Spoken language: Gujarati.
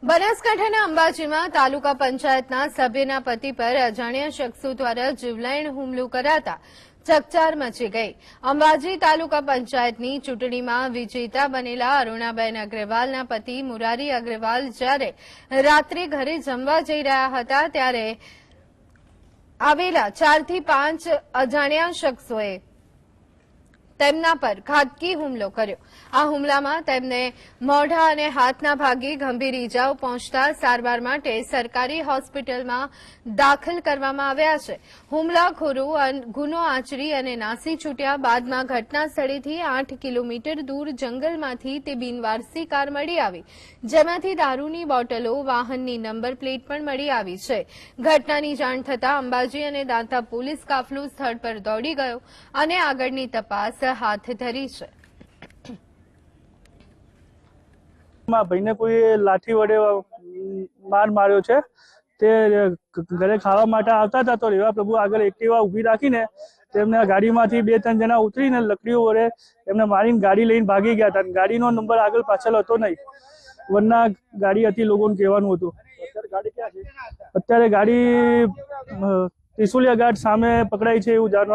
બનાસકાંઠાના અંબાજીમાં તાલુકા પંચાયતના સભ્યના પતિ પર અજાણ્યા શખ્સો દ્વારા જીવલેણ હુમલો કરાતા ચકચાર મચી ગઈ। અંબાજી તાલુકા પંચાયતની ચૂંટણીમાં વિજેતા બનેલા અરુણાબેન અગ્રવાલના પતિ મુરારી અગ્રવાલ જ્યારે રાત્રે ઘરે જમવા જઈ રહ્યા હતા ત્યારે આવેલા 4 થી 5 અજાણ્યા શખ્સોએ તેમના પર ઘાતકી હુમલો કર્યો। આ હુમલામાં તેમને મોઢા અને હાથના ભાગે ગંભીર ઈજાઓ પહોંચતા સારવાર માટે સરકારી હોસ્પિટલમાં દાખલ કરવામાં આવ્યા છે। હુમલાખોરો ગુનો આચરી અને નાસી છૂટ્યા બાદમાં ઘટના સ્થળેથી 8 કિલોમીટર દૂર જંગલમાંથી તે બિનવારસી કાર મળી આવી, જેમાંથી દારૂની બોટલો, વાહનની નંબર પ્લેટ પણ મળી આવી છે। ઘટનાની જાણ થતાં અંબાજી અને દાંતા પોલીસ કાફલો સ્થળ પર દોડી ગયો અને આગળની તપાસ हाथ धरी है। भाई ने कोई लाठी वडे मार मार्यो छे। ते घरे खावा माटे आवता हता तो रेवा प्रभु आगळ एक्टिवा ऊभी राखीने तेमने गाडीमांथी 2-3 जना उतरीने लकड़ीओ वडे एमने मारीने गाड़ी लईने भागी गया हता। गाडीनो नंबर आगळ पाछळ હતો नहीं, वरना गाड़ी હતી લોકોને કહેવાનું હતું। અત્યારે ગાડી ત્રિશુલિયા ઘાટ સામે પકડાઈ છે એવું જાણવા